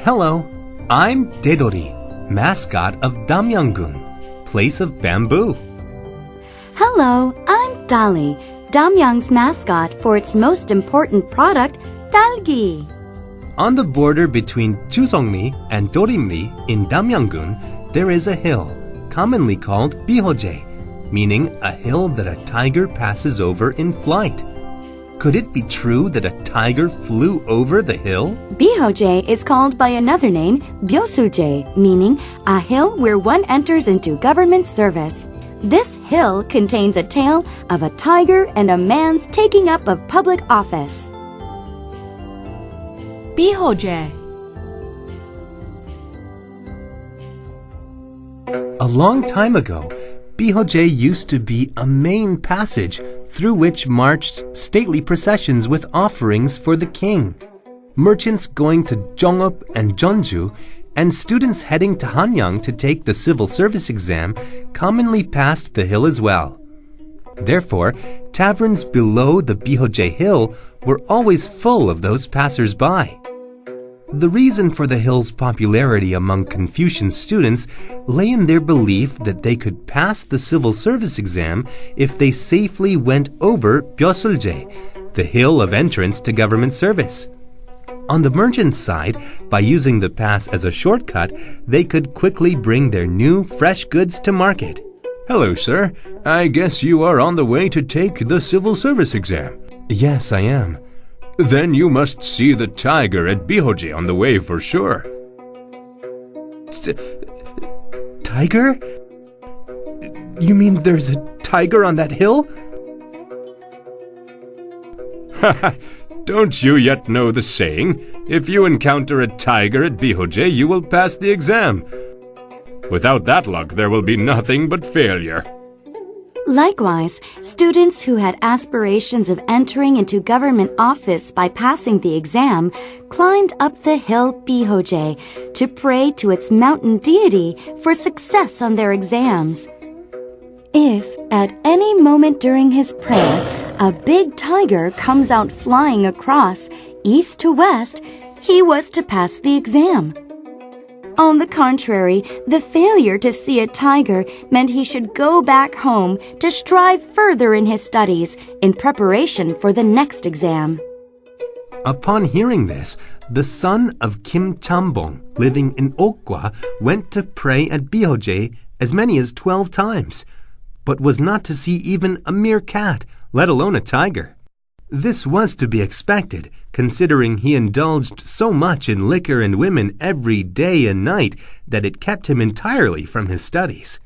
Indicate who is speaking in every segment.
Speaker 1: Hello, I'm Dedori, mascot of Damyang-gun, place of bamboo.
Speaker 2: Hello, I'm Dali, Damyang's mascot for its most important product, dalgi.
Speaker 1: On the border between Chuseongri and Dorimri in Damyang-gun, there is a hill, commonly called 비호재, meaning a hill that a tiger passes over in flight. Could it be true that a tiger flew over the hill?
Speaker 2: 비호재 is called by another name, 벼슬제, meaning a hill where one enters into government service. This hill contains a tale of a tiger and a man's taking up of public office.
Speaker 3: 비호재.
Speaker 1: A long time ago, 비호재 used to be a main passage through which marched stately processions with offerings for the king. Merchants going to Jongeup and Jeonju and students heading to Hanyang to take the civil service exam commonly passed the hill as well. Therefore, taverns below the 비호재 hill were always full of those passers-by. The reason for the hill's popularity among Confucian students lay in their belief that they could pass the civil service exam if they safely went over 벼슬제, the hill of entrance to government service. On the merchant side, by using the pass as a shortcut, they could quickly bring their new, fresh goods to market.
Speaker 4: Hello, sir. I guess you are on the way to take the civil service exam.
Speaker 1: Yes, I am.
Speaker 4: Then you must see the tiger at 비호재 on the way for sure.
Speaker 1: Tiger? You mean there's a tiger on that hill?
Speaker 4: Don't you yet know the saying? If you encounter a tiger at 비호재, you will pass the exam. Without that luck, there will be nothing but failure.
Speaker 2: Likewise, students who had aspirations of entering into government office by passing the exam climbed up the hill 비호재 to pray to its mountain deity for success on their exams. If, at any moment during his prayer, a big tiger comes out flying across east to west, he was to pass the exam. On the contrary, the failure to see a tiger meant he should go back home to strive further in his studies in preparation for the next exam.
Speaker 1: Upon hearing this, the son of Kim Chambong, living in Okwa, went to pray at 비호재 as many as 12 times, but was not to see even a mere cat, let alone a tiger. This was to be expected, considering he indulged so much in liquor and women every day and night that it kept him entirely from his studies.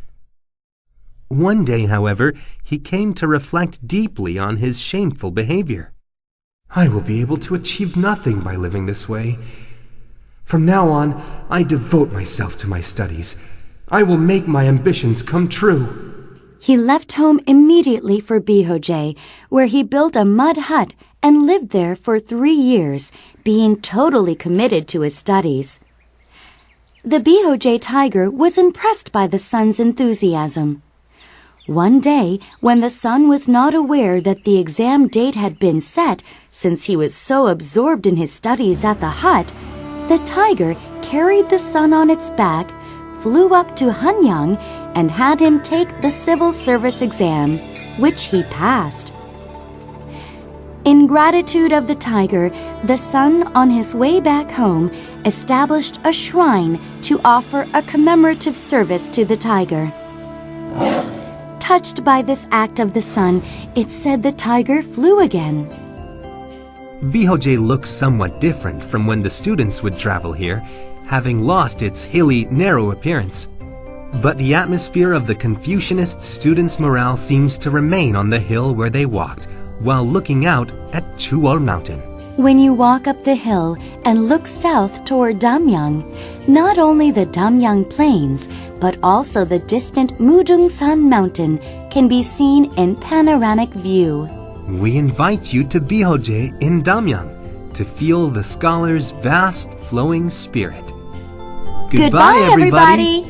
Speaker 1: One day, however, he came to reflect deeply on his shameful behavior. I will be able to achieve nothing by living this way. From now on, I devote myself to my studies. I will make my ambitions come true.
Speaker 2: He left home immediately for 비호재, where he built a mud hut and lived there for 3 years, being totally committed to his studies. The 비호재 tiger was impressed by the son's enthusiasm. One day, when the son was not aware that the exam date had been set, since he was so absorbed in his studies at the hut, the tiger carried the son on its back, flew up to Hanyang, and had him take the civil service exam, which he passed. In gratitude of the tiger, the son on his way back home established a shrine to offer a commemorative service to the tiger. Touched by this act of the son, it said the tiger flew again.
Speaker 1: 비호재 looks somewhat different from when the students would travel here, having lost its hilly, narrow appearance. But the atmosphere of the Confucianist students' morale seems to remain on the hill where they walked, while looking out at Chuol Mountain.
Speaker 2: When you walk up the hill and look south toward Damyang, not only the Damyang Plains, but also the distant Mudungsan Mountain can be seen in panoramic view.
Speaker 1: We invite you to 비호재 in Damyang to feel the scholar's vast flowing spirit.
Speaker 2: Goodbye, everybody!